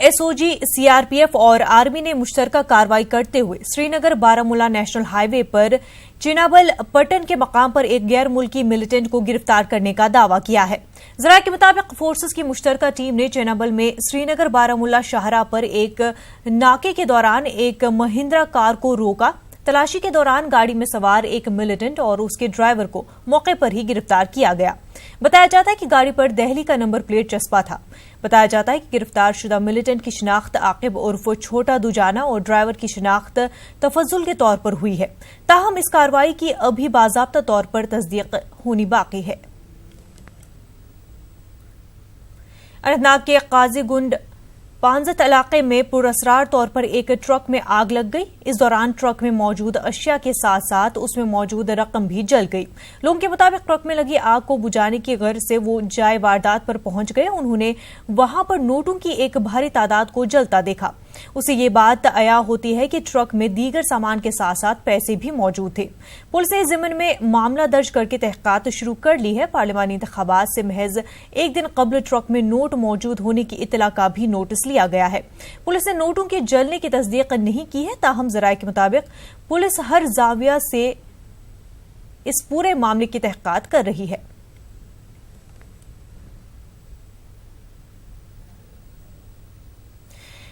SOG, CRPF और army ने मुश्तरका कार्रवाई करते हुए श्रीनगर बारामूला नेशनल हाईवे पर चिनाबल पट्टन के मकाम पर एक गैर मुल्की मिलिटेंट को गिरफ्तार करने का दावा किया है। जराये के मुताबिक फोर्सेस की मुश्तरका टीम ने चिनाबल में श्रीनगर बारामूला शाहराह पर एक नाके के दौरान एक महिंद्रा कार को रोका। तलाशी के दौरान गाड़ी में सवार एक मिलिटेंट और उसके ड्राइवर को मौके पर ही गिरफ्तार किया गया। बताया जाता है कि गाड़ी पर दिल्ली का नंबर प्लेट चस्पा था। बताया जाता है कि गिरफ्तार शुदा मिलिटेंट की शिनाख्त आकिब उर्फ छोटा दुजाना और ड्राइवर की शिनाख्त तफजुल के तौर पर हुई है। ताहम इस कार्रवाई की अभी बाज़ाब्ता तौर पर तस्दीक होनी बाकी है। अनंतनाग के काजीगुंड पांजत इलाके में पुरअसरार तौर पर एक ट्रक में आग लग गई। इस दौरान ट्रक में मौजूद अशिया के साथ साथ उसमें मौजूद रकम भी जल गई। लोगों के मुताबिक ट्रक में लगी आग को बुझाने की गर्ज से वो जाए वारदात पर पहुंच गए। उन्होंने वहां पर नोटों की एक भारी तादाद को जलता देखा। उसे ये बात आया होती है कि ट्रक में दीगर सामान के साथ साथ पैसे भी मौजूद थे। पुलिस ने इस ज़िम्न में मामला दर्ज करके तहकीकात शुरू कर ली है। पार्लिमानी इंतखाबात से महज एक दिन कबल ट्रक में नोट मौजूद होने की इत्तला का भी नोटिस लिया गया है। पुलिस ने नोटों के जलने की तस्दीक नहीं की है। ताहम जराये के मुताबिक पुलिस हर जाविया से इस पूरे मामले की तहकीकात कर रही है।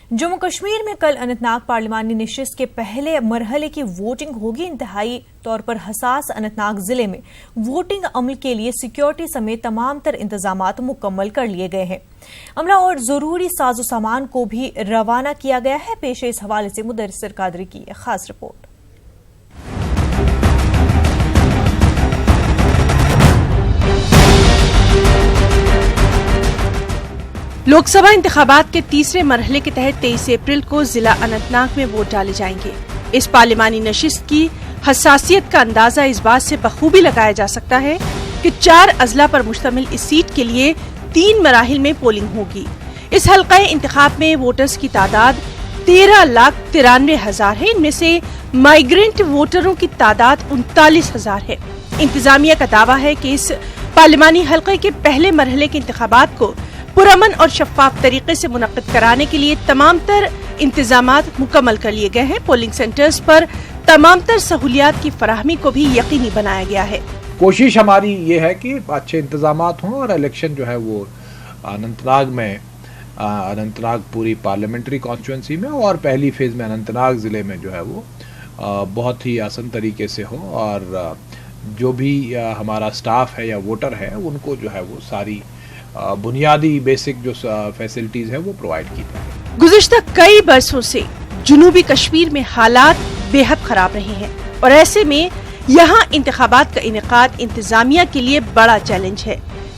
जम्मू कश्मीर में कल अनंतनाग पार्लिमानी नशिस्त के पहले मरहले की वोटिंग होगी। इंतहाई तौर पर हसास अनंतनाग जिले में वोटिंग अमल के लिए सिक्योरिटी समेत तमाम तर इंतजामात मुकम्मल कर लिए गए हैं। अमला और जरूरी साजो सामान को भी रवाना किया गया है। पेश इस हवाले से मुदस्सिर कादरी की खास रिपोर्ट। लोकसभा इंतखाबात के तीसरे मरहले के तहत 23 अप्रैल को जिला अनंतनाग में वोट डाले जाएंगे। इस पार्लिमानी नशिस्त की हसासियत का अंदाजा इस बात से बखूबी लगाया जा सकता है कि 4 अजला पर मुश्तमिल इस सीट के लिए 3 मराहिल में पोलिंग होगी। इस हल्का इंतखाब में वोटर्स की तादाद 13,93,000 है। इनमें से माइग्रेंट वोटरों की तादाद 39,000 है। इंतजामिया का दावा है कि इस पार्लिमानी हल्के के पहले मरहले के इंतखाबात को पुरअमन और शफाफ तरीके से मुनक्किद कराने के लिए तमाम तर इंतजामात मुकम्मल कर लिए गए हैं। पोलिंग सेंटर्स पर तमाम तर सहूलियात की फराहमी को भी यकीनी बनाया गया है। कोशिश हमारी ये है कि अच्छे इंतजामात हों और इलेक्शन जो है वो अनंतनाग में अनंतनाग पूरी पार्लियामेंट्री कॉन्स्टिट्यूंसी में और पहली फेज में अनंतनाग ज़िले में जो है वो बहुत ही आसान तरीके से हो और जो भी हमारा स्टाफ है या वोटर है उनको जो है वो सारी बुनियादी बेसिक जो फैसिलिटीज है वो प्रोवाइड की जाए। गुज़िश्ता कई बरसों से जुनूबी कश्मीर में हालात बेहद खराब रहे हैं और ऐसे में यहाँ इंतखाबात का इनेकाद इंतजामिया के लिए बड़ा चैलेंज है।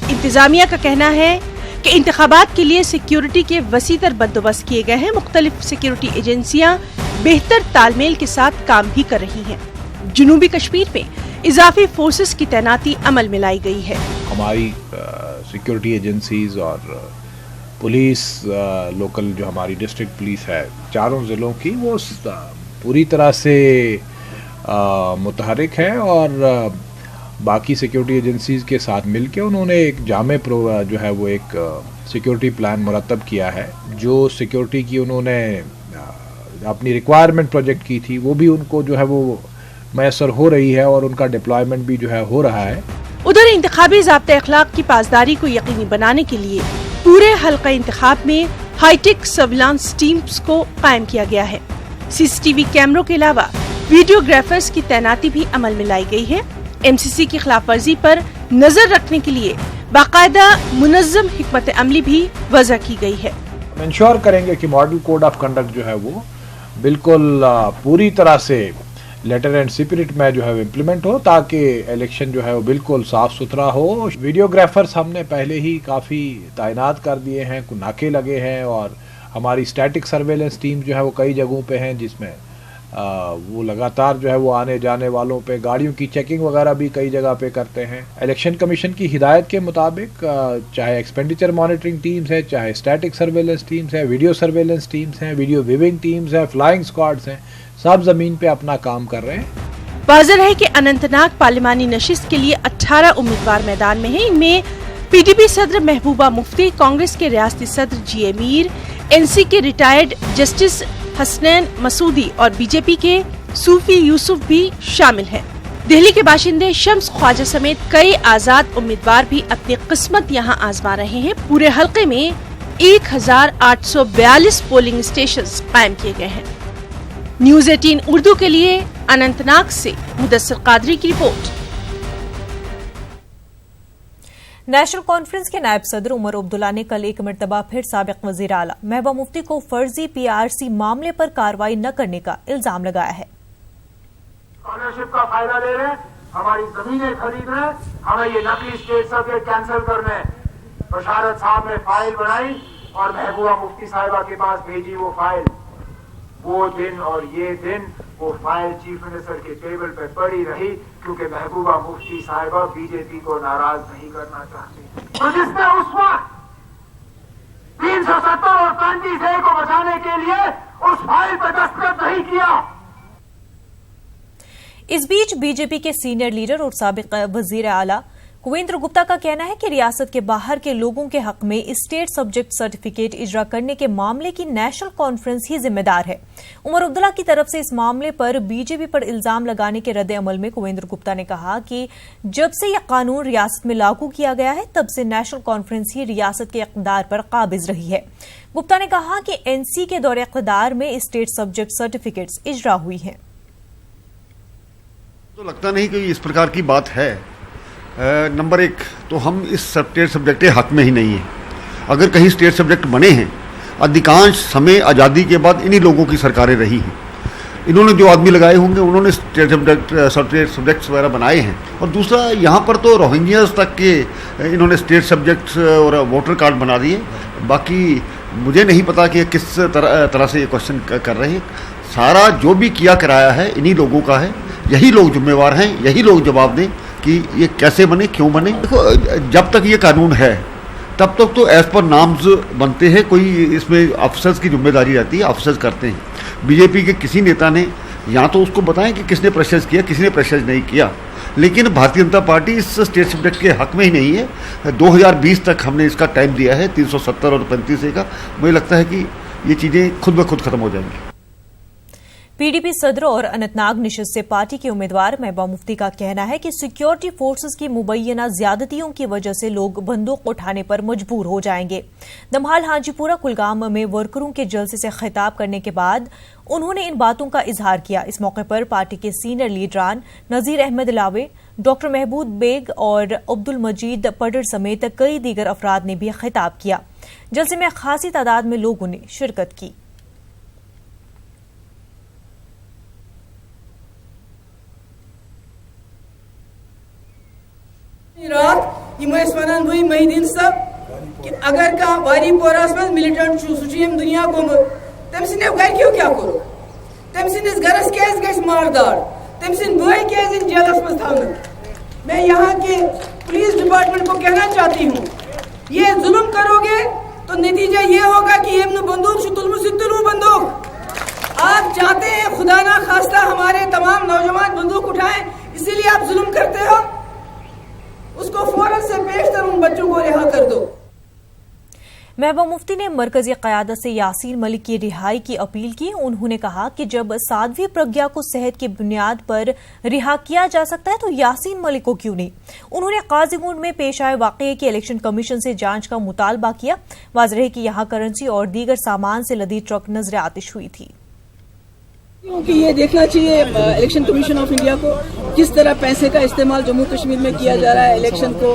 इंतजामिया का कहना है कि इंतखाबात के लिए सिक्योरिटी के वसीतर बंदोबस्त किए गए हैं। मुख्तलिफ सिक्योरिटी एजेंसियां बेहतर तालमेल के साथ काम भी कर रही हैं। जुनूबी कश्मीर में इजाफी फोर्सेस की तैनाती अमल में लाई गई है। हमारी सिक्योरिटी एजेंसीज और पुलिस लोकल जो हमारी डिस्ट्रिक्ट पुलिस है चारों ज़िलों की वो पूरी तरह से मुतहरिक है और बाकी सिक्योरिटी एजेंसीज के साथ मिलकर उन्होंने एक जामे जो है वो एक सिक्योरिटी प्लान मुरतब किया है। जो सिक्योरिटी की उन्होंने अपनी रिक्वायरमेंट प्रोजेक्ट की थी वो भी उनको जो है वो मैसर हो रही है और उनका डिप्लॉयमेंट भी जो है हो रहा है। उधर इंतखाबी ज़ाब्ते अखलाक की पासदारी को यकीनी बनाने के लिए पूरे हल्का इंतखाब में हाईटेक सर्विलांस टीम्स को कायम किया गया है। सीसीटीवी कैमरों के अलावा वीडियोग्राफर्स की तैनाती भी अमल में लाई गई है। एमसीसी की खिलाफ वर्जी पर नजर रखने के लिए बाकायदा मुनज़्ज़म हिकमत अमली भी वज़ा की गई है। हम इंश्योर करेंगे कि मॉडल कोड ऑफ कंडक्ट जो है वो बिल्कुल पूरी तरह से लेटर एंड स्पिरिट में जो है इम्प्लीमेंट हो ताकि इलेक्शन जो है वो बिल्कुल साफ सुथरा हो। वीडियोग्राफर्स हमने पहले ही काफ़ी तैनात कर दिए हैं, नाके लगे हैं और हमारी स्टैटिक सर्वेलेंस टीम जो है वो कई जगहों पे हैं जिसमें वो लगातार जो है वो आने जाने वालों पे गाड़ियों की चेकिंग वगैरह भी कई जगह पे करते हैं। इलेक्शन कमीशन की हिदायत के मुताबिक चाहे एक्सपेंडिचर मॉनिटरिंग टीम्स है, चाहे स्टैटिक सर्वेलेंस टीम्स है, वीडियो सर्वेलेंस टीम्स हैं, वीडियो विविंग टीम्स हैं, फ्लाइंग स्क्वाड्स हैं, सब जमीन पे अपना काम कर रहे हैं। वाज़ेह है कि अनंतनाग पार्लिमानी नशिस्त के लिए 18 उम्मीदवार मैदान में हैं। इनमें पीडीपी सदर महबूबा मुफ्ती, कांग्रेस के रियासती सदर जी ए मीर, एनसी के रिटायर्ड जस्टिस हसनैन मसूदी और बीजेपी के सूफी यूसुफ भी शामिल हैं। दिल्ली के बाशिंदे शम्स ख्वाजा समेत कई आजाद उम्मीदवार भी अपनी किस्मत यहां आजमा रहे हैं। पूरे हलके में 1842 पोलिंग स्टेशंस कायम किए गए हैं। न्यूज 18 उर्दू के लिए अनंतनाग से मुदस्सिर कादरी की रिपोर्ट। नेशनल कॉन्फ्रेंस के नायब सदर उमर अब्दुल्ला ने कल एक मरतबा फिर साबिक वजीर आला महबूबा मुफ्ती को फर्जी पीआरसी मामले पर कार्रवाई न करने का इल्जाम लगाया है। स्कॉलरशिप का फायदा ले रहे हैं, हमारी जमीनें खरीद रहे हैं, हमें ये नकली स्टेट सब्जेक्ट कैंसिल करने हैं। बशारत साहब ने फाइल बनाई और महबूबा मुफ्ती साहिबा के पास भेजी वो फाइल। वो दिन और ये दिन वो फाइल चीफ मिनिस्टर के टेबल पे पड़ी रही क्योंकि महबूबा मुफ्ती साहिबा बीजेपी को नाराज नहीं करना चाहती। तो जिसने उस वक्त 370 और 35A को बचाने के लिए उस फाइल पर दस्तखत नहीं किया। इस बीच बीजेपी के सीनियर लीडर और साबिक वजीर आला कुवेंद्र गुप्ता का कहना है कि रियासत के बाहर के लोगों के हक में स्टेट सब्जेक्ट सर्टिफिकेट इजरा करने के मामले की नेशनल कॉन्फ्रेंस ही जिम्मेदार है। उमर अब्दुल्ला की तरफ से इस मामले पर बीजेपी पर इल्जाम लगाने के रद्द अमल में कुवेंद्र गुप्ता ने कहा कि जब से यह कानून रियासत में लागू किया गया है तब से नेशनल कॉन्फ्रेंस ही रियासत के इक़्तिदार पर काबिज रही है। गुप्ता ने कहा कि एनसी के दौरे इक़्तिदार में स्टेट सब्जेक्ट सर्टिफिकेट्स इजरा हुई हैं। तो लगता नहीं कि इस प्रकार की बात है। नंबर एक तो हम इस स्टेट सब्जेक्ट के हक में ही नहीं है। अगर कहीं स्टेट सब्जेक्ट बने हैं, अधिकांश समय आज़ादी के बाद इन्हीं लोगों की सरकारें रही हैं। इन्होंने जो आदमी लगाए होंगे उन्होंने स्टेट सब्जेक्ट्स वगैरह बनाए हैं। और दूसरा, यहाँ पर तो रोहिंग्यास तक के इन्होंने स्टेट सब्जेक्ट्स और वोटर कार्ड बना दिए। बाकी मुझे नहीं पता कि किस तरह से ये क्वेश्चन कर रहे हैं। सारा जो भी किया कराया है इन्हीं लोगों का है, यही लोग जिम्मेवार हैं, यही लोग जवाब दें कि ये कैसे बने, क्यों बने। देखो, जब तक ये कानून है तब तक तो एज पर नाम्स बनते हैं, कोई इसमें अफसर्स की जिम्मेदारी रहती है, अफसर्स करते हैं। बीजेपी के किसी नेता ने या तो उसको बताएं कि किसने प्रेशर किया, किसने प्रेशर नहीं किया। लेकिन भारतीय जनता पार्टी इस स्टेट सब्जेक्ट के हक में ही नहीं है। 2020 तक हमने इसका टाइम दिया है, 370 और 35A का। मुझे लगता है कि ये चीज़ें खुद ब खुद खत्म हो जाएंगी। पीडीपी सदर और अनंतनाग निशस्त से पार्टी के उम्मीदवार महबूबा मुफ्ती का कहना है कि सिक्योरिटी फोर्सेस की मुबैना ज्यादतियों की वजह से लोग बंदूक उठाने पर मजबूर हो जाएंगे। दमहाल हाजीपुरा कुलगाम में वर्करों के जलसे से खिताब करने के बाद उन्होंने इन बातों का इजहार किया। इस मौके पर पार्टी के सीनियर लीडरान नजीर अहमद लावे, डॉक्टर महबूब बेग और अब्दुल मजीद पडर समेत कई दीगर अफराद ने भी खिताब किया। जलसे में खासी तादाद में लोगों ने शिरकत की। रात वन वही महिदीन सब कि अगर कह वारी पोरास मज मिलिटेंट सह दुनिया गोमुत तम सद गो क्या करो, तम सदिस गरस क्या मारदार, तम सद बॉय क्या जेलस मज थवना। मैं यहाँ के पुलिस डिपार्टमेंट को कहना चाहती हूँ, ये जुल्म करोगे तो नतीजा ये होगा कि ये बंदूक तुलू बंदूक। आप चाहते हैं खुदा ना खास्ता हमारे तमाम नौजवान बंदूक उठाएं, इसीलिए आप जुल्म करते हो। उसको फौरन से पेशतर उन बच्चों को रिहा कर दो। महबूबा मुफ्ती ने मरकजी क़यादत से यासीन मलिक की रिहाई की अपील की। उन्होंने कहा कि जब साध्वी प्रज्ञा को सेहत की बुनियाद पर रिहा किया जा सकता है तो यासीन मलिक को क्यों नहीं। उन्होंने काजीगुंड में पेश आए वाक़ये की इलेक्शन कमीशन से जांच का मुतालबा किया। वाज़ेह है कि यहाँ करेंसी और दीगर सामान से लदी ट्रक नजर आतिश हुई थी। कि ये देखना चाहिए इलेक्शन कमीशन ऑफ इंडिया को किस तरह पैसे का इस्तेमाल जम्मू कश्मीर में किया जा रहा है इलेक्शन को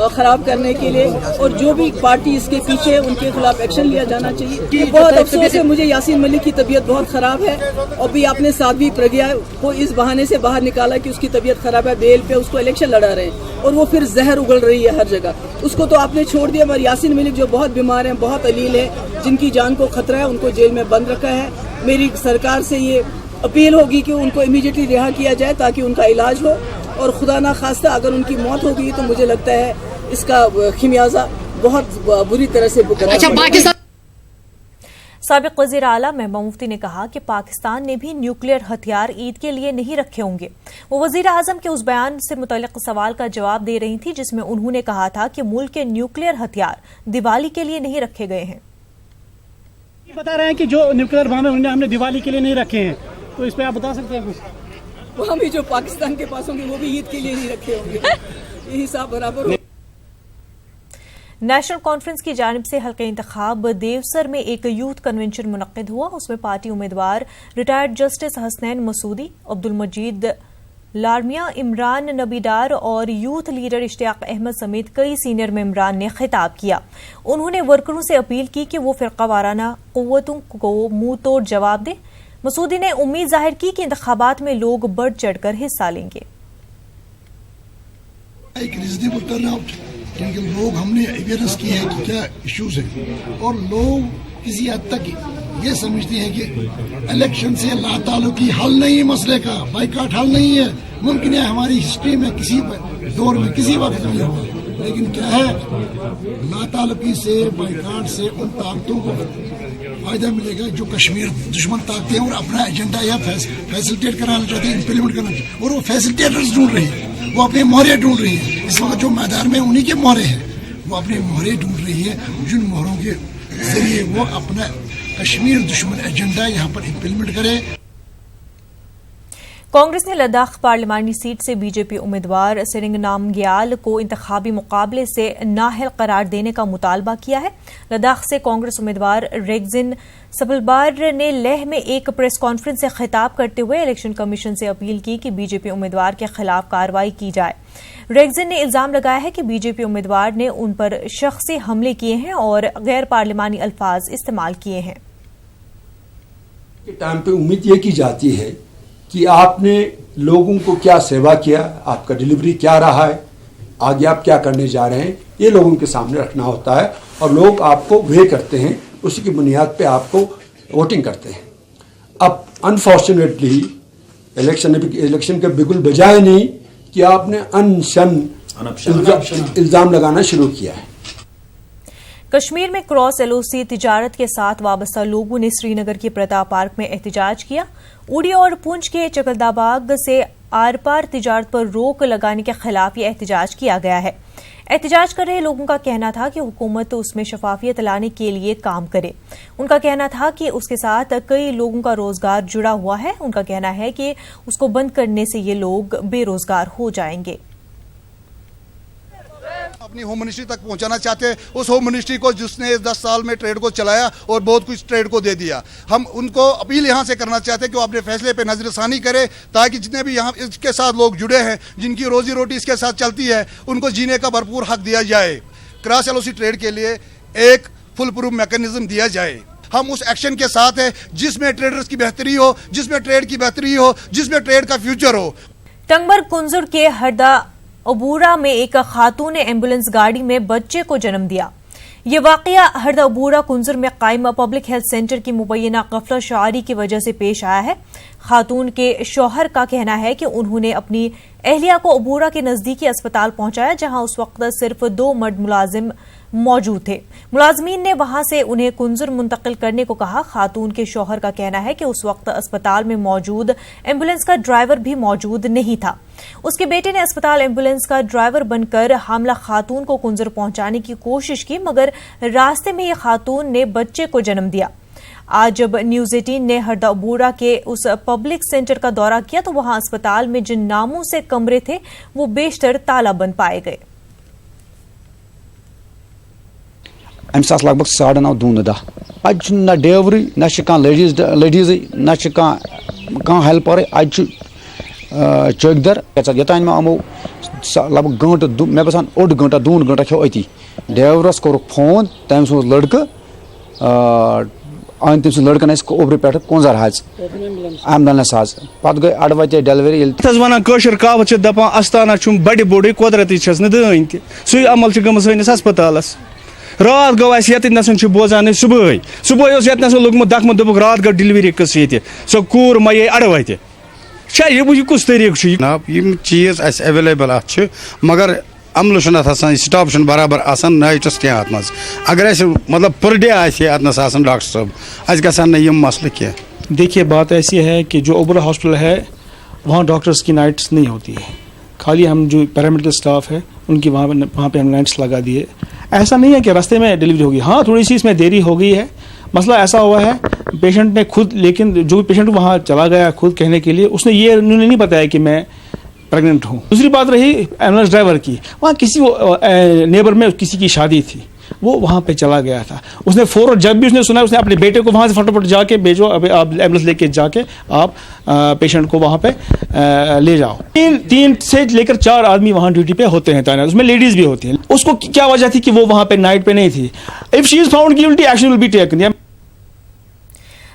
खराब करने के लिए, और जो भी पार्टी इसके पीछे है उनके खिलाफ एक्शन लिया जाना चाहिए। बहुत अफसोस है मुझे, यासीन मलिक की तबीयत बहुत खराब है और भी आपने साध्वी प्रज्ञा को इस बहाने से बाहर निकाला कि उसकी तबीयत खराब है, बेल पे उसको इलेक्शन लड़ा रहे हैं और वो फिर जहर उगल रही है हर जगह। उसको तो आपने छोड़ दिया, मगर यासीन मलिक जो बहुत बीमार हैं, बहुत अलील है, जिनकी जान को खतरा है, उनको जेल में बंद रखा है। मेरी सरकार से ये अपील होगी कि उनको इमीडिएटली रिहा किया जाए ताकि उनका इलाज हो, और खुदा ना खास्ता अगर उनकी मौत हो गई तो मुझे लगता है इसका खिमियाजा बहुत बुरी तरह से भुगतना पड़ेगा। साबिक वज़ीर आला महबूबा मुफ्ती ने कहा कि पाकिस्तान ने भी न्यूक्लियर हथियार ईद के लिए नहीं रखे होंगे। वो वज़ीर आज़म के उस बयान से मुतल्लिक़ सवाल का जवाब दे रही थी जिसमें उन्होंने कहा था कि मुल्क के न्यूक्लियर हथियार दिवाली के लिए नहीं रखे गए हैं। बता रहे हैं कि जो न्यूक्लियर बम है हमने दिवाली के लिए नहीं रखे हैं, तो इस पे आप बता सकते हैं कुछ? वहाँ भी जो पाकिस्तान के पास होंगे वो भी ईद के लिए नहीं रखे होंगे, ये हिसाब बराबर हो। नेशनल कॉन्फ्रेंस की जानिब से हल्के इंतखाब देवसर में एक यूथ कन्वेंशन मुनक्किद हुआ। उसमें पार्टी उम्मीदवार रिटायर्ड जस्टिस हसनैन मसूदी, अब्दुल मजीद लारमिया, इमरान नबीडार और यूथ लीडर इश्तियाक अहमद समेत कई सीनियर मेंबरान ने खिताब किया। उन्होंने वर्करों से अपील की कि वो फिरका वाराना कुव्वतों को मुंह तोड़ जवाब दें। मसूदी ने उम्मीद जाहिर की कि इंतखाबात में लोग बढ़ चढ़कर हिस्सा लेंगे। एक रीजनेबल टर्नआउट, क्योंकि लोग हमने अवेयरनेस की है कि क्या इश्यूज हैं, और लोग किसी हद तक ये समझते हैं कि इलेक्शन से लाताल्लुकी हल नहीं है, मसले का बाइकाट हल नहीं है। मुमकिन है हमारी हिस्ट्री में किसी दौर में किसी वक्त नहीं हुआ, लेकिन क्या है, लाताल्लुकी से बाइकाट से उन ताकतों को फायदा मिलेगा जो कश्मीर दुश्मन ताकतें हैं और अपना एजेंडा या फैसिलिटेट कराना चाहते हैं, इम्प्लीमेंट करना चाहते हैं, और वो फैसिलिटेटर्स ढूंढ रही है, वो अपने मोहरे ढूंढ रही है। इस वक्त जो मैदान में उन्हीं के मोहरे हैं, वो अपने मोहरे ढूंढ रही है, जिन मोहरों के जरिए वो अपना कश्मीर दुश्मन एजेंडा यहाँ पर इम्प्लीमेंट करे। कांग्रेस ने लद्दाख पार्लिमानी सीट से बीजेपी उम्मीदवार सिरिंग नामग्याल को इंतखाबी मुकाबले से नाअहल करार देने का मुतालबा किया है। लद्दाख से कांग्रेस उम्मीदवार रेगजिन सबलबार ने लेह में एक प्रेस कॉन्फ्रेंस से खिताब करते हुए इलेक्शन कमीशन से अपील की कि बीजेपी उम्मीदवार के खिलाफ कार्रवाई की जाए। रेगजिन ने इल्जाम लगाया है कि बीजेपी उम्मीदवार ने उन पर शख्सी हमले किए हैं और गैर पार्लिमानी अल्फाज इस्तेमाल किए हैं। टाइम पे उम्मीद ये की जाती है कि आपने लोगों को क्या सेवा किया, आपका डिलीवरी क्या रहा है, आगे आप क्या करने जा रहे हैं, ये लोगों के सामने रखना होता है, और लोग आपको वे करते हैं, उसी की बुनियाद पे आपको वोटिंग करते हैं। अब अनफॉर्चुनेटली इलेक्शन के बिल्कुल बजाय नहीं कि आपने इल्जाम लगाना शुरू किया है। कश्मीर में क्रॉस एलओसी तिजारत के साथ वाबस्ता लोगों ने श्रीनगर के प्रताप पार्क में एहतजाज किया। उड़ी और पुंछ के चकलदाबाग से आर पार तिजारत पर रोक लगाने के खिलाफ ये एहतजाज किया गया है। एहतजाज कर रहे लोगों का कहना था कि हुकूमत उसमें शफाफियत लाने के लिए काम करे। उनका कहना था कि उसके साथ कई लोगों का रोजगार जुड़ा हुआ है। उनका कहना है कि उसको बंद करने से ये लोग बेरोजगार हो जाएंगे। अपनी होम मिनिस्ट्री तक पहुंचाना चाहते हैं, उस होम मिनिस्ट्री को जिसने 10 साल में ट्रेड को चलाया और बहुत कुछ ट्रेड को दे दिया। हम उनको अपील यहां से करना चाहते हैं कि वो अपने फैसले पे नजरसानी करे, ताकि जितने भी यहाँ इसके साथ लोग जुड़े हैं, जिनकी रोजी रोटी इसके साथ चलती है, उनको जीने का भरपूर हक दिया जाए। क्रॉस एलओसी ट्रेड के लिए एक फुल प्रूफ मैकेनिज्म दिया जाए। हम उस एक्शन के साथ हैं जिसमें ट्रेडर्स की बेहतरी हो, जिसमें ट्रेड की बेहतरी हो, जिसमें ट्रेड का फ्यूचर हो। टंगबर कुंजुर के हरदा अबूरा में एक खातून ने एम्बुलेंस गाड़ी में बच्चे को जन्म दिया। ये वाकया हरदा अबूरा कुंजुर में कायम पब्लिक हेल्थ सेंटर की मुबैना गफलत शारी की वजह से पेश आया है। खातून के शौहर का कहना है कि उन्होंने अपनी अहलिया को अबूरा के नजदीकी अस्पताल पहुंचाया, जहां उस वक्त सिर्फ 2 मर्द मुलाजिम मौजूद थे। मुलाजमीन ने वहां से उन्हें कुंजुर मुंतकिल करने को कहा। खातून के शौहर का कहना है कि उस वक्त अस्पताल में मौजूद एम्बुलेंस का ड्राइवर भी मौजूद नहीं था। उसके बेटे ने अस्पताल एम्बुलेंस का ड्राइवर बनकर हामला खातून को कुंजुर पहुंचाने की कोशिश की, मगर रास्ते में यह खातून ने बच्चे को जन्म दिया। आज जब न्यूज 18 ने हरदा अबूरा के उस पब्लिक सेंटर का दौरा किया तो वहां अस्पताल में जिन नामों से कमरे थे वो बेशतर ताला बंद पाए गए। अमस लगभग 9:30 दून 10 अज ना डिलीवरी ना लेडीज ना हेल्पर अज चौकदर योतान में आमो लगभग गंट मे बसान 8 घंटा 2 घंटा खो अति ड्राइवरस कोर फोन तम सो लड़कः आन तम लड़कन ओब्र पे कुंजर हज एम्बुलेंस हज पत गई अड़वत डिलीवरी वन कहावत दपान अस्ताना बड़ बोड़ कुदरती दन सू अमल गम सैनिस हस्पतालस रात गो ये बोजान सुबह लोगमुत दखम दोपुक रात गो डिलीवरी कस ये सो कूर मे अड़वत ये कुछ तरीक़ जनाब यम चीज़ अवेलेबल मगर अमल स्टाफ बराबर नाइटस क्या अत मज अगर मतलब पर डे आतनस डॉक्टर साहब अस गसान यम मसले क्या। देखिए बात ऐसी है कि जो ओबरा हॉस्पिटल है वहाँ डॉक्टर्स की नाइट्स नहीं होती है, खाली हम जो पैरामेडिकल स्टाफ है उनकी वहाँ पे हम नाइट्स लगा दिए। ऐसा नहीं है कि रास्ते में डिलीवरी होगी, हाँ थोड़ी सी इसमें देरी हो गई है मसला ऐसा हुआ है, पेशेंट ने खुद, लेकिन जो पेशेंट वहाँ चला गया खुद कहने के लिए, उसने ये उन्होंने नहीं बताया कि मैं प्रेग्नेंट हूँ। दूसरी बात रही एम्बुलेंस ड्राइवर की, वहाँ किसी नेबर में किसी की शादी थी, वो वहाँ पे चला गया था। उसने फौरन जब भी उसने सुना, उसने अपने बेटे को वहाँ से फटाफट जाके भेजो, अभी आप एम्बुलेंस लेके जाके आप पेशेंट को वहाँ पे ले जाओ। 3 से लेकर 4 आदमी वहाँ ड्यूटी पे होते हैं तैनात, उसमें लेडीज भी होती हैं। उसको क्या वजह थी कि वो वहाँ पे नाइट पे नहीं थी? If she is found guilty, action will be taken.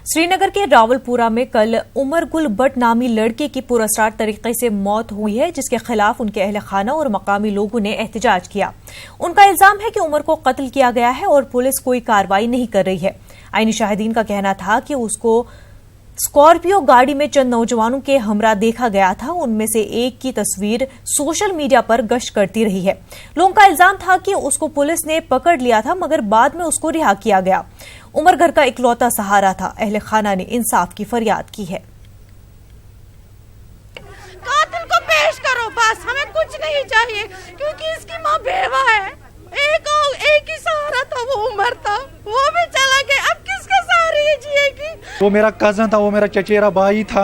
Srinagar के रावलपुरा में कल उमर गुल भट्ट नामी लड़के की पुरस्कार तरीके से मौत हुई है, जिसके खिलाफ उनके अहल खाना और मकामी लोगों ने एहतजाज किया। उनका इल्जाम है कि उमर को कत्ल किया गया है और पुलिस कोई कार्रवाई नहीं कर रही है। आईनी शाहिदीन का कहना था कि उसको स्कॉर्पियो गाड़ी में चंद नौजवानों के हमरा देखा गया था। उनमें से एक की तस्वीर सोशल मीडिया पर गश्त करती रही है। लोगों का इल्जाम था कि उसको पुलिस ने पकड़ लिया था, मगर बाद में उसको रिहा किया गया। उमर घर का इकलौता सहारा था। अहले खाना ने इंसाफ की फरियाद की है। कातिल को पेश करो, बस हमें कुछ नहीं चाहिए, क्योंकि इसकी माँ बेवा है। एक ही सहारा था, वो उमर था, वो भी चला गया। अब किसके सहारे ये जिएगी? वो मेरा कज़न था, वो मेरा चचेरा भाई था,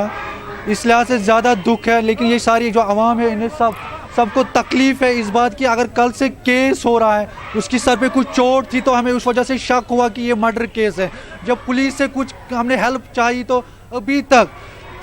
इस लिहाज से ज़्यादा दुख है। लेकिन ये सारी जो आवाम है, इन्हें सबको तकलीफ है इस बात की। अगर कल से केस हो रहा है, उसकी सर पे कुछ चोट थी तो हमें उस वजह से शक हुआ कि ये मर्डर केस है। जब पुलिस से कुछ हमने हेल्प चाहिए तो अभी तक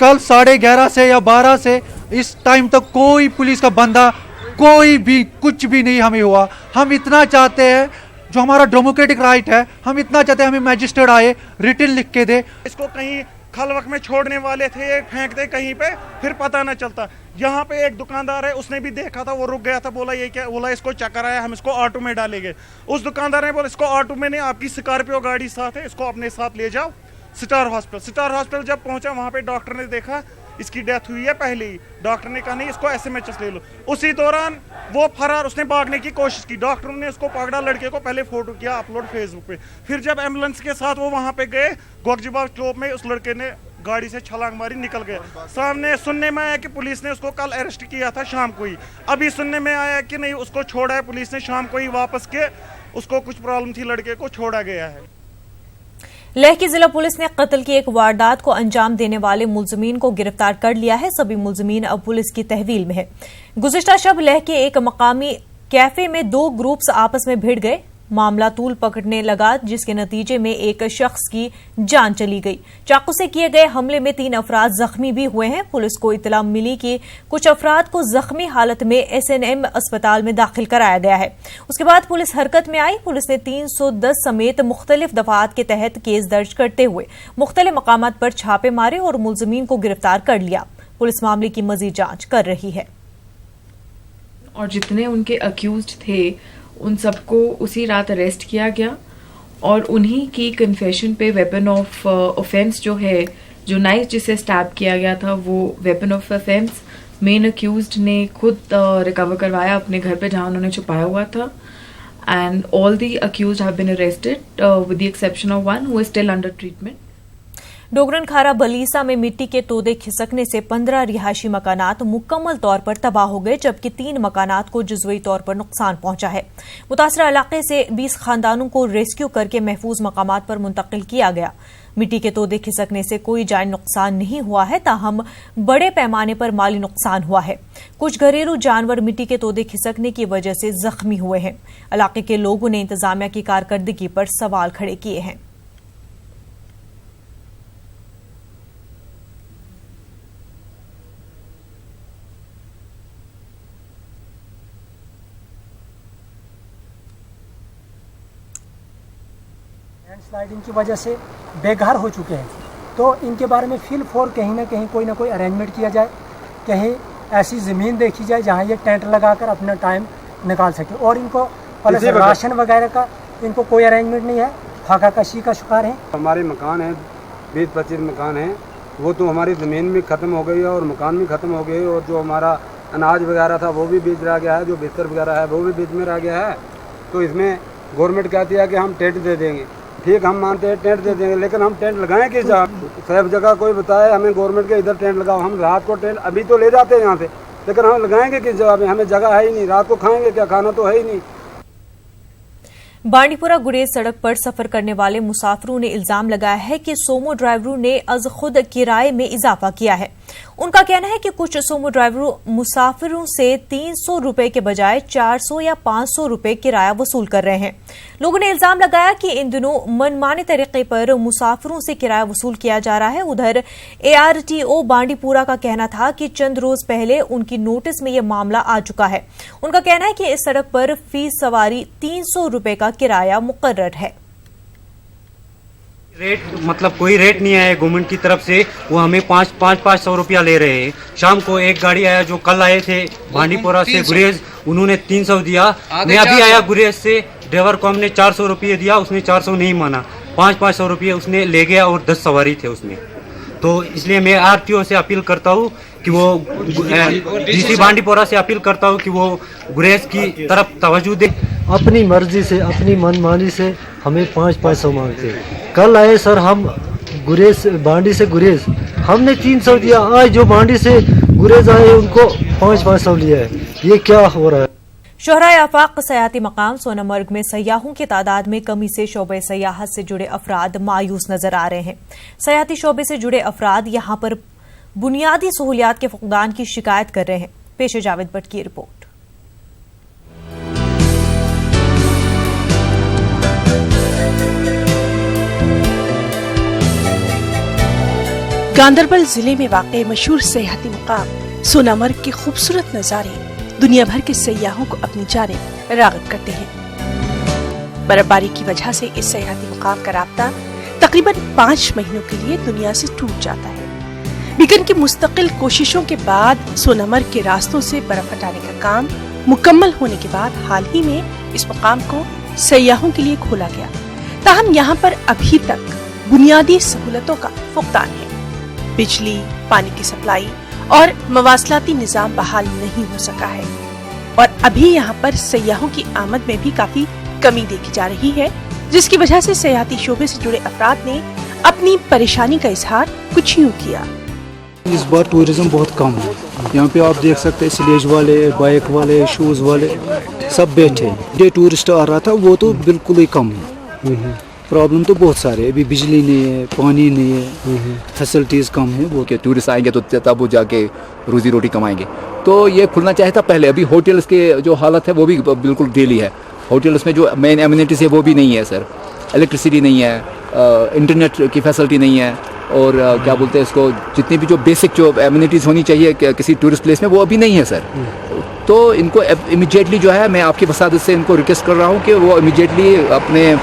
कल 11:30 से या 12 से इस टाइम तक कोई पुलिस का बंदा, कोई भी कुछ भी नहीं हमें हुआ। हम इतना चाहते हैं, जो हमारा डेमोक्रेटिक राइट है, हम इतना चाहते हैं हमें मैजिस्ट्रेट आए, रिटन लिख के दे। इसको कहीं खलवक में छोड़ने वाले थे, फेंक दे कहीं पे, फिर पता न चलता। यहाँ पे एक दुकानदार है, उसने भी देखा था, वो रुक गया था, बोला ये क्या, बोला इसको चक्कर आया, हम इसको ऑटो में डालेंगे। उस दुकानदार ने बोला इसको ऑटो में नहीं, आपकी स्कॉर्पियो गाड़ी साथ है, इसको अपने साथ ले जाओ स्टार हॉस्पिटल। जब पहुंचा वहाँ पे डॉक्टर ने देखा इसकी डेथ हुई है पहले ही। डॉक्टर ने कहा नहीं, इसको SMHS ले लो। उसी दौरान वो फरार, उसने भागने की कोशिश की। डॉक्टरों ने उसको पकड़ा, लड़के को पहले फोटो किया अपलोड फेसबुक पे। फिर जब एम्बुलेंस के साथ वो वहाँ पे गए गोगजीबाग चौक में, उस लड़के ने गाड़ी से छलांग मारी, निकल गया। सामने सुनने में आया कि पुलिस ने उसको कल अरेस्ट किया था शाम को ही। अभी सुनने में आया कि नहीं, उसको छोड़ा है पुलिस ने शाम को ही, वापस के उसको कुछ प्रॉब्लम थी, लड़के को छोड़ा गया है। लेह की जिला पुलिस ने कत्ल की एक वारदात को अंजाम देने वाले मुलजमीन को गिरफ्तार कर लिया है। सभी मुलजमीन अब पुलिस की तहवील में है। गुज़िश्ता शब लेह के एक मकामी कैफे में 2 ग्रुप्स आपस में भिड़ गए। मामला तूल पकड़ने लगा, जिसके नतीजे में एक शख्स की जान चली गई। चाकू से किए गए हमले में 3 अफराद जख्मी भी हुए हैं। पुलिस को इतला मिली कि कुछ अफराद को जख्मी हालत में SNM अस्पताल में दाखिल कराया गया है। उसके बाद पुलिस हरकत में आई। पुलिस ने 310 समेत मुख्तलिफ दफात के तहत केस दर्ज करते हुए मुख्तलिफ मकामात पर छापे मारे और मुलजमीन को गिरफ्तार कर लिया। पुलिस मामले की मजीद जांच कर रही है। और जितने उनके अक्यूज्ड थे उन सबको उसी रात अरेस्ट किया गया और उन्हीं की कन्फेशन पे वेपन ऑफ ऑफेंस जो है, जो नाइफ जिसे स्टैब किया गया था, वो weapon of offence main accused ने खुद रिकवर करवाया अपने घर पे जहां उन्होंने छुपाया हुआ था। And all the accused have been arrested with the exception of one who is still under treatment. डोगरन खारा बलीसा में मिट्टी के तोदे खिसकने से 15 रिहायशी मकानात मुकम्मल तौर पर तबाह हो गए, जबकि 3 मकानात को जुज़वी तौर पर नुकसान पहुंचा है। मुतासरा इलाके से 20 खानदानों को रेस्क्यू करके महफूज मकामात पर मुंतकिल किया गया। मिट्टी के तोदे खिसकने से कोई जानी नुकसान नहीं हुआ है, ताहम बड़े पैमाने पर माली नुकसान हुआ है। कुछ घरेलू जानवर मिट्टी के तोदे खिसकने की वजह से जख्मी हुए हैं। इलाके के लोगों ने इंतजामिया की कारकर्दगी पर सवाल खड़े किए हैं। लैंडस्लाइडिंग की वजह से बेघर हो चुके हैं, तो इनके बारे में फील फॉर कहीं ना कोई अरेंजमेंट किया जाए। कहीं ऐसी ज़मीन देखी जाए जहां ये टेंट लगाकर अपना टाइम निकाल सके। और इनको प्लस राशन वगैरह का इनको कोई अरेंजमेंट नहीं है, फाका कशी का शिकार है। हमारे मकान हैं, 20-25 मकान हैं, वो तो हमारी ज़मीन भी ख़त्म हो गई है और मकान भी ख़त्म हो गए, और जो हमारा अनाज वगैरह था वो भी बीच रह गया है, जो बिस्तर वगैरह है वो भी बीच में रह गया है। तो इसमें गवर्नमेंट कहती है कि हम टेंट दे देंगे। ठीक, हम मानते हैं टेंट दे देंगे, लेकिन हम टेंट लगाएं किस जगह? सब जगह कोई बताए हमें गवर्नमेंट के इधर टेंट लगाओ। हम रात को टेंट अभी तो ले जाते हैं यहाँ से, लेकिन हम लगाएंगे किस जगह पे? हमें जगह है ही नहीं। रात को खाएंगे क्या? खाना तो है ही नहीं। बांडी पुरा गुरेज सड़क पर सफर करने वाले मुसाफिरों ने इल्जाम लगाया है कि सोमो ड्राइवरों ने अज खुद किराए में इजाफा किया है। उनका कहना है कि कुछ सोमो ड्राइवरों मुसाफिरों से 300 रुपए के बजाय 400 या 500 रुपए किराया वसूल कर रहे हैं। लोगों ने इल्जाम लगाया कि इन दिनों मनमाने तरीके पर मुसाफिरों से किराया वसूल किया जा रहा है। उधर ARTO बांडीपुरा का कहना था कि चंद रोज पहले उनकी नोटिस में यह मामला आ चुका है। उनका कहना है कि इस सड़क पर फीस सवारी 300 रुपए का किराया मुकर्रर है। रेट मतलब कोई रेट नहीं है गवर्नमेंट की तरफ से, वो हमें 500 रुपया ले रहे हैं। शाम को एक गाड़ी आया जो कल आए थे बांडीपुरा से गुरेज, उन्होंने 300 दिया। मैं अभी आया गुरेज से, ड्राइवर को हमने 400 रुपये दिया, उसने 400 नहीं माना, 500 रुपये उसने ले गया और 10 सवारी थे उसमें। तो इसलिए मैं RTO से अपील करता हूँ कि वो DC बांडीपुरा से अपील करता हूँ कि वो गुरेज की तरफ तवज्जो दे। अपनी मर्जी से अपनी मनमानी से हमें 500 मांगते हैं। कल आए सर हम गुरेज बांडी से गुरेज, हमने 300 दिया, आज जो बांडी से गुरेज आए उनको 500 लिया है। ये क्या हो रहा है? शोहराए आफाक सयाहती मकाम सोनामर्ग में सयाहों की तादाद में कमी से शोबे सयाहत से जुड़े अफराद मायूस नजर आ रहे हैं। सयाहती शोबे से जुड़े अफराद यहां पर बुनियादी सहूलियात के फुकदान की शिकायत कर रहे हैं। पेश जावेद भट्ट की रिपोर्ट। गांदरबल जिले में वाक़ मशहूर सयाहती मुकाम सोनामर्ग के खूबसूरत नज़ारे दुनिया भर के सयाहों को अपनी जानिब राग़िब करते हैं। बर्फबारी की वजह से इस सयाहती मुकाम का राब्ता तकरीबन 5 महीनों के लिए दुनिया से टूट जाता है। बिगन की मुस्तकिल कोशिशों के बाद सोनामर्ग के रास्तों से बर्फ हटाने का काम मुकम्मल होने के बाद हाल ही में इस मुकाम को सयाहों के लिए खोला गया। ताहम यहाँ पर अभी तक बुनियादी सहूलतों का फुकदान है। बिजली, पानी की सप्लाई और मवासलाती निजाम बहाल नहीं हो सका है और अभी यहाँ पर सयाहों की आमद में भी काफी कमी देखी जा रही है, जिसकी वजह से सयाहती शोबे से जुड़े अफराद ने अपनी परेशानी का इजहार कुछ यूँ किया। इस बार टूरिज्म बहुत कम है। यहाँ पे आप देख सकते हैं स्लेज वाले, बाइक वाले, शूज वाले सब बैठे। डे टूरिस्ट आ रहा था वो तो बिल्कुल ही कम है। प्रॉब्लम तो बहुत सारे, अभी बिजली नहीं है, पानी नहीं है, फैसिलिटीज़ कम है। वो कि टूरिस्ट आएंगे तो तब वो जाके रोजी रोटी कमाएंगे। तो ये खुलना चाहिए था पहले। अभी होटल्स के जो हालत है वो भी बिल्कुल डेली है। होटल्स में जो मेन एमिनिटीज़ है वो भी नहीं है सर। इलेक्ट्रिसिटी नहीं है, इंटरनेट की फैसिलिटी नहीं है और क्या बोलते हैं इसको, जितनी भी जो बेसिक जो एमिनिटीज़ होनी चाहिए किसी टूरिस्ट प्लेस में वो अभी नहीं है सर। तो इनको इमीडिएटली जो है, मैं आपकी वसादत से इनको रिक्वेस्ट कर रहा हूँ कि वो इमीडिएटली अपने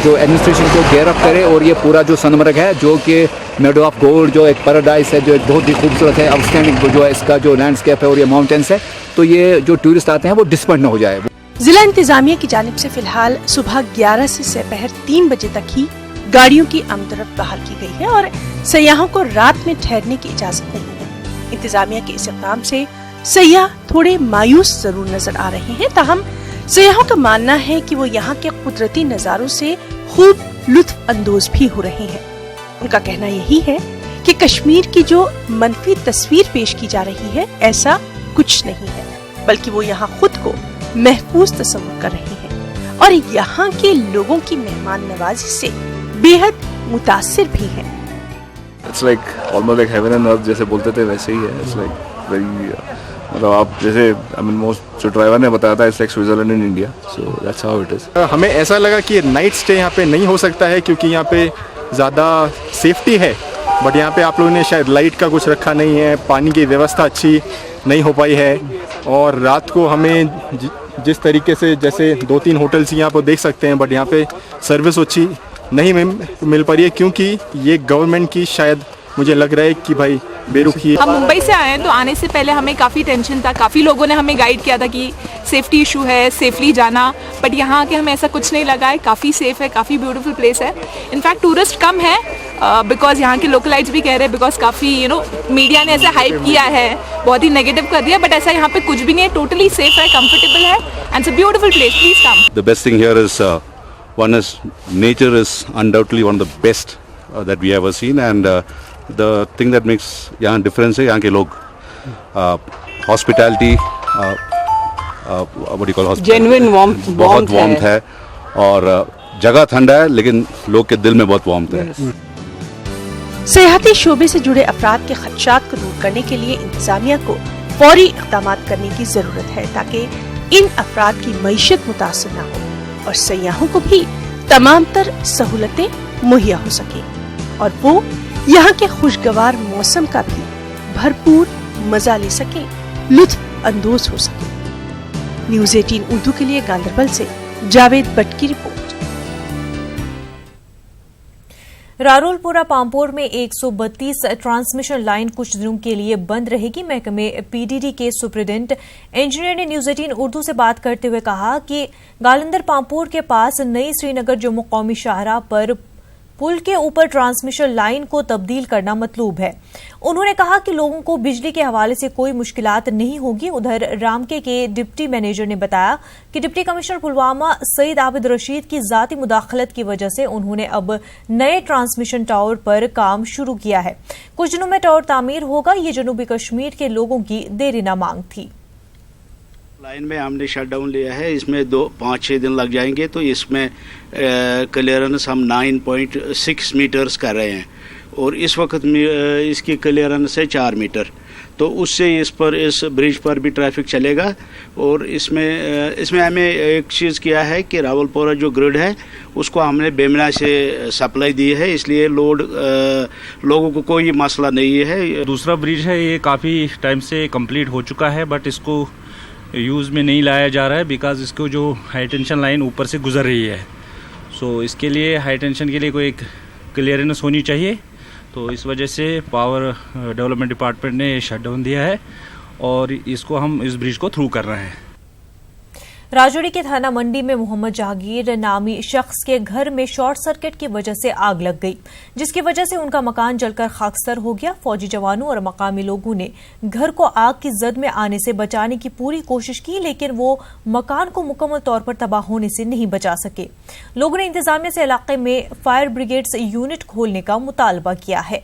जो एडमिनिस्ट्रेशन को गेयर अप करे और ये पूरा जो सोनमर्ग है जो कि मेडो ऑफ गोल्ड जो एक पैराडाइज है, जो एक बहुत ही खूबसूरत है, आउटस्टैंडिंग जो है इसका जो लैंडस्केप है और ये माउंटेन्स है, तो ये जो टूरिस्ट आते हैं वो डिसअपॉइंट न हो जाए। जिला इंतजामिया की जानिब से फिलहाल सुबह 11 से दोपहर 3 बजे तक ही गाड़ियों की आमदरफ्त बहाल की गई है और सयाहों को रात में ठहरने की इजाजत नहीं है। इंतजामिया के इस इक़दाम से सयाह थोड़े मायूस जरूर नजर आ रहे हैं, ताहम सयाहों का मानना है कि वो यहाँ के कुदरती नज़ारों से खूब लुत्फ अंदोज भी हो रहे हैं। उनका कहना यही है कि कश्मीर की जो मनफी तस्वीर पेश की जा रही है ऐसा कुछ नहीं है, बल्कि वो यहाँ खुद को महफूज तस्वुर कर रहे हैं और यहाँ के लोगों की मेहमान नवाजी से बेहद मुतासिर भी हैं। It's like almost like heaven and earth जैसे बोलते थे वैसे ही है। It's like very मतलब आप जैसे मोस्ट जो ड्राइवर ने बताया था, it's like Switzerland in India, so that's how it is। हमें ऐसा लगा कि नाइट स्टे यहाँ पे नहीं हो सकता है क्योंकि यहाँ पे ज़्यादा सेफ्टी है, बट यहाँ पे आप लोगों ने शायद लाइट का कुछ रखा नहीं है, पानी की व्यवस्था अच्छी नहीं हो पाई है और रात को हमें जिस तरीके से जैसे 2-3 होटल्स यहाँ पर देख सकते हैं, बट यहाँ पे सर्विस अच्छी नहीं मिल पा रही है क्योंकि ये गवर्नमेंट की शायद मुझे लग रहा है कि भाई बेरुखी है। हम मुंबई से आए हैं तो आने से पहले हमें काफ़ी टेंशन था, काफ़ी लोगों ने हमें गाइड किया था कि सेफ्टी इशू है, सेफली जाना, बट यहाँ आके हमें ऐसा कुछ नहीं लगा है। काफ़ी सेफ है, काफ़ी ब्यूटीफुल प्लेस है। इनफैक्ट टूरिस्ट कम है बिकॉज यहाँ के लोकलाइट्स भी कह रहे हैं, बिकॉज काफ़ी मीडिया ने ऐसा हाइप किया है, बहुत ही नेगेटिव कर दिया, बट ऐसा यहाँ पे कुछ भी नहीं है, टोटली सेफ है, कंफर्टेबल है and it's a beautiful place, please come. The best thing here is one is nature is undoubtedly one of the best that we ever seen, and the thing that makes यहाँ difference है यहाँ के लोग hospitality what do you call hospitality? Genuine warmth बहुत warmth है और जगह ठंडा है लेकिन लोग के दिल में बहुत वार्मथ है। सियाहती शोबे से जुड़े अफराद के खदशात को दूर करने के लिए इंतजामिया को फौरी इक़दाम करने की जरूरत है ताकि इन अफराद की मईशत मुतासर न हो और सयाहों को भी तमाम तर सहूलतें मुहैया हो सके और वो यहाँ के खुशगवार मौसम का भी भरपूर मजा ले सके, लुत्फ अंदोज हो सके। न्यूज़ 18 उर्दू के लिए गांदरबल से जावेद भट्ट की रिपोर्ट। रारोलपुरा पामपोर में 132 ट्रांसमिशन लाइन कुछ दिनों के लिए बंद रहेगी। महकमे पीडीडी के सुप्रिंटेंडेंट इंजीनियर ने न्यूज़ 18 उर्दू से बात करते हुए कहा कि गालंदर पामपोर के पास नई श्रीनगर जम्मू कौमी शाहराह पर पुल के ऊपर ट्रांसमिशन लाइन को तब्दील करना मतलूब है। उन्होंने कहा कि लोगों को बिजली के हवाले से कोई मुश्किलात नहीं होगी। उधर रामके के डिप्टी मैनेजर ने बताया कि डिप्टी कमिश्नर पुलवामा सईद आबिद रशीद की जाती मुदाखलत की वजह से उन्होंने अब नए ट्रांसमिशन टावर पर काम शुरू किया है। कुछ दिनों में टावर तामीर होगा। ये जनूबी कश्मीर के लोगों की देरीना मांग थी। लाइन में हमने शट डाउन लिया है, इसमें 5-6 दिन लग जाएंगे, तो इसमें क्लियरेंस हम 9.6 मीटर्स कर रहे हैं और इस वक्त इसकी क्लियरेंस है 4 मीटर, तो उससे इस ब्रिज पर भी ट्रैफिक चलेगा। और इसमें हमें एक चीज़ किया है कि रावलपुरा जो ग्रिड है उसको हमने बेमना से सप्लाई दी है, इसलिए लोगों को कोई मसला नहीं है। दूसरा ब्रिज है, ये काफ़ी टाइम से कंप्लीट हो चुका है बट इसको यूज़ में नहीं लाया जा रहा है बिकॉज इसको जो हाई टेंशन लाइन ऊपर से गुजर रही है, सो इसके लिए हाई टेंशन के लिए कोई एक क्लियरेंस होनी चाहिए, तो इस वजह से पावर डेवलपमेंट डिपार्टमेंट ने शट डाउन दिया है और इसको हम इस ब्रिज को थ्रू कर रहे हैं। राजौरी के थाना मंडी में मोहम्मद जहांगीर नामी शख्स के घर में शॉर्ट सर्किट की वजह से आग लग गई, जिसकी वजह से उनका मकान जलकर खाकसर हो गया। फौजी जवानों और मकामी लोगों ने घर को आग की जद में आने से बचाने की पूरी कोशिश की, लेकिन वो मकान को मुकम्मल तौर पर तबाह होने से नहीं बचा सके। लोगों ने इंतजामिया से इलाके में फायर ब्रिगेड्स यूनिट खोलने का मुतालबा किया है।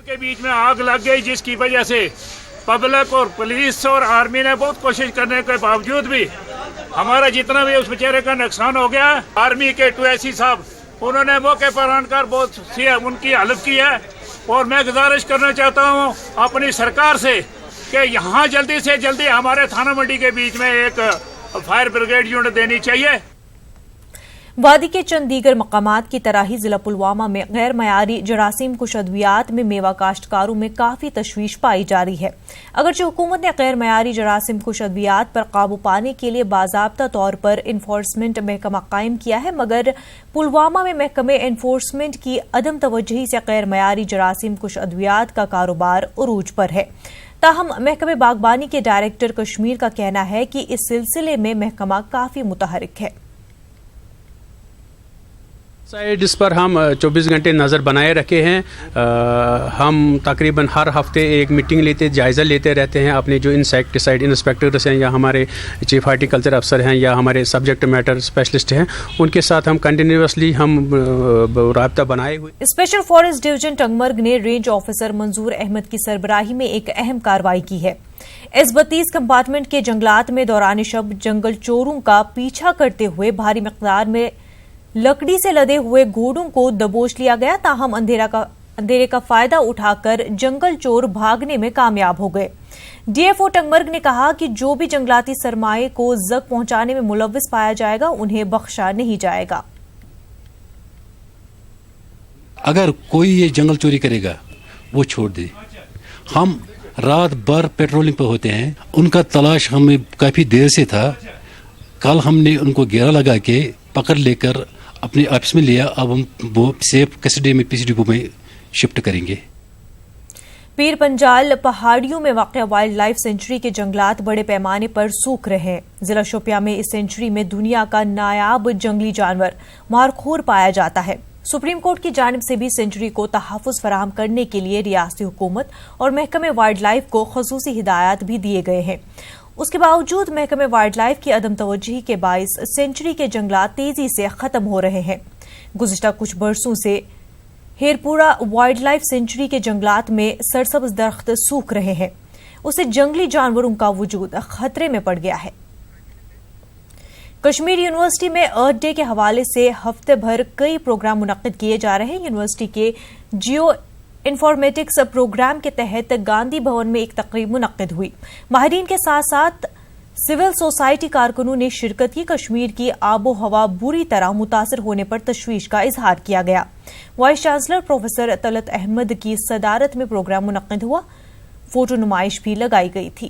के बीच में आग लग गई, जिसकी वजह से पब्लिक और पुलिस और आर्मी ने बहुत कोशिश करने के बावजूद भी हमारा जितना भी उस बेचारे का नुकसान हो गया। आर्मी के 2SC साहब उन्होंने मौके पर आकर बहुत सी उनकी हेल्प की है और मैं गुजारिश करना चाहता हूँ अपनी सरकार से कि यहाँ जल्दी से जल्दी हमारे थाना मंडी के बीच में एक फायर ब्रिगेड यूनिट देनी चाहिए। वादी के चंद दीगर मकामात की तरह ही जिला पुलवामा में गैर मयारी जरासीम कुश अद्वियात में मेवा काश्तकारों में काफी तशवीश पाई जा रही है। अगरचे हुकूमत ने गैर मयारी जरासीम कुश अद्वियात पर काबू पाने के लिए बाजाब्ता तौर पर इन्फोर्समेंट महकमा कायम किया है, मगर पुलवामा में महकमे इन्फोर्समेंट की अदम तवज्जही से गैर मयारी जरासीम कुश अद्वियात का कारोबार उरूज पर है। ताहम महकमे बागबानी के डायरेक्टर कश्मीर का कहना है कि इस सिलसिले में महकमा काफी मुतहरिक है। इस पर हम 24 घंटे नज़र बनाए रखे हैं। हम तकरीबन हर हफ्ते एक मीटिंग लेते जायज़ा लेते रहते हैं। अपने जो इंसेक्टिसाइड इंस्पेक्टर्स हैं या हमारे चीफ हार्टिकल्चर अफसर हैं या हमारे सब्जेक्ट मैटर स्पेशलिस्ट हैं, उनके साथ हम कंटिन्यूसली हम राब्ता बनाए हुए। स्पेशल फॉरेस्ट डिवीजन टंगमर्ग ने रेंज ऑफिसर मंजूर अहमद की सरबराही में एक अहम कार्रवाई की है। S32 कंपार्टमेंट के जंगलात में दौरान शब जंगल चोरों का पीछा करते हुए भारी मिकदार में लकड़ी से लदे हुए घोड़ों को दबोच लिया गया। ताहम अंधेरे का फायदा उठाकर जंगल चोर भागने में कामयाब हो गए। DFO टंगमर्ग ने कहा कि जो भी जंगलाती सरमाए को जख्म पहुंचाने में मुलव्विस पाया जाएगा उन्हें बख्शा नहीं जाएगा। अगर कोई ये जंगल चोरी करेगा वो छोड़ दे। हम रात भर पेट्रोलिंग पे होते हैं, उनका तलाश हमें काफी देर से था। कल हमने उनको घेरा लगा के पकड़ लेकर अपने ऑफिस में लिया। अब हम वो सेफ कस्टडी में पीसी डिपो में शिफ्ट करेंगे। पीर पंजाल पहाड़ियों में वाक़या वाइल्ड लाइफ सेंचुरी के जंगलात बड़े पैमाने पर सूख रहे हैं। जिला शोपिया में इस सेंचुरी में दुनिया का नायाब जंगली जानवर मारखोर पाया जाता है। सुप्रीम कोर्ट की जानिब से भी सेंचुरी को तहफ़्फ़ुज़ फराहम करने के लिए रियासती हुकूमत और महकमे वाइल्ड लाइफ को ख़ुसूसी हिदायत भी दिए गए हैं। उसके बावजूद महकमे वाइल्ड लाइफ की अदम तवज्जुही के बाइस सेंचुरी के जंगलात तेजी से खत्म हो रहे हैं। गुज़िश्ता कुछ बरसों से हेरपुरा वाइल्ड लाइफ सेंचुरी के जंगलात में सरसब्ज दरख्त सूख रहे हैं। उससे जंगली जानवरों का वजूद खतरे में पड़ गया है। کشمیر یونیورسٹی میں ارتھ ڈے کے حوالے سے ہفتے بھر کئی پروگرام منعقد کیے جا رہے ہیں. یونیورسٹی کے جیو انفارمیٹکس پروگرام کے تحت گاندھی بھون میں ایک تقریب منعقد ہوئی. ماہرین کے ساتھ ساتھ سول سوسائٹی کارکنوں نے شرکت کی. کشمیر کی آب و ہوا بری طرح متاثر ہونے پر تشویش کا اظہار کیا گیا. Vice chancellor professor Talat Ahmed کی صدارت میں پروگرام منعقد ہوا. فوٹو نمائش بھی لگائی گئی تھی.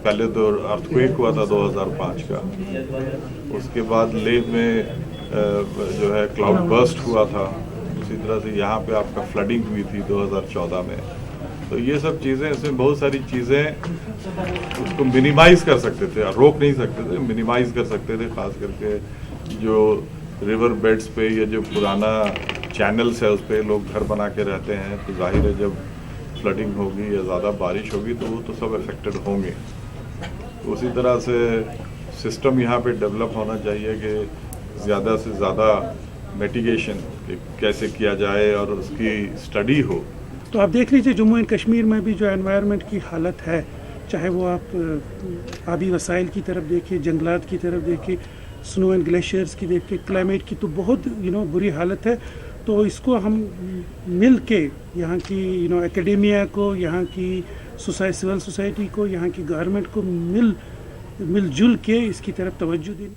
پہلے تو ارتھکویک ہوا تھا 2005 کا، اس کے بعد لیہ میں جو ہے کلاؤڈ برسٹ ہوا تھا. اسی طرح سے یہاں پہ آپ کا فلڈنگ ہوئی تھی 2014 میں. تو یہ سب چیزیں، اس میں بہت ساری چیزیں اس کو منیمائز کر سکتے تھے، روک نہیں سکتے تھے، منیمائز کر سکتے تھے. خاص کر کے جو ریور بیڈز پہ یا جو پرانا چینلز ہے اس پہ لوگ گھر بنا کے رہتے ہیں، تو ظاہر ہے جب فلڈنگ ہوگی یا زیادہ بارش ہوگی تو وہ تو سب افیکٹڈ ہوں گے. اسی طرح سے سسٹم یہاں پہ ڈیولپ ہونا چاہیے کہ زیادہ سے زیادہ میٹیگیشن کیسے کیا جائے اور اس کی اسٹڈی ہو. تو آپ دیکھ لیجیے جموں اینڈ کشمیر میں بھی جو انوائرمنٹ کی حالت ہے، چاہے وہ آپ آبی وسائل کی طرف دیکھیں، جنگلات کی طرف دیکھیں، سنو اینڈ گلیشیئرز کی دیکھیں، کلائمیٹ کی تو بہت بری حالت ہے. تو اس کو ہم مل کے یہاں کی اکیڈیمیا کو، یہاں کی سول سوسائٹی کو، یہاں کی گورنمنٹ کو مل جل کے اس کی طرف توجہ دیں.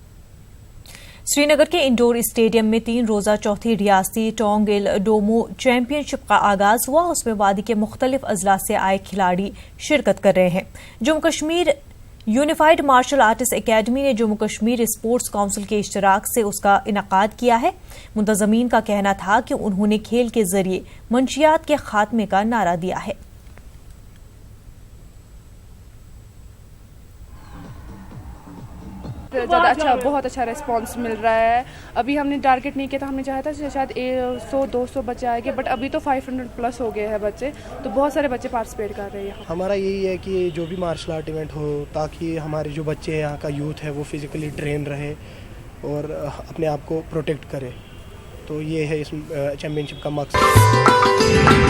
سری نگر کے انڈور اسٹیڈیم میں 3 روزہ چوتھی ریاستی ٹونگل ڈومو چیمپئن شپ کا آغاز ہوا. اس میں وادی کے مختلف اضلاع سے آئے کھلاڑی شرکت کر رہے ہیں. Jammu Kashmir unified martial arts academy نے جموں کشمیر اسپورٹس کونسل کے اشتراک سے اس کا انعقاد کیا ہے. منتظمین کا کہنا تھا کہ انہوں نے کھیل کے ذریعے منشیات کے خاتمے کا نعرہ دیا ہے. زیادہ بہت اچھا ریسپانس مل رہا ہے. ابھی ہم نے ٹارگیٹ نہیں کیا تھا، ہم نے چاہا تھا شاید 100-200 بچے آئے گے، بٹ ابھی تو 500 پلس ہو گئے ہیں بچے. تو بہت سارے بچے پارٹیسپیٹ کر رہے ہیں. ہمارا یہی ہے کہ جو بھی مارشل آرٹ ایونٹ ہو، تاکہ ہمارے جو بچے یہاں کا یوتھ ہے وہ فزیکلی ٹرین رہے اور اپنے آپ کو پروٹیکٹ کرے. تو یہ ہے اس چیمپئن شپ کا مقصد.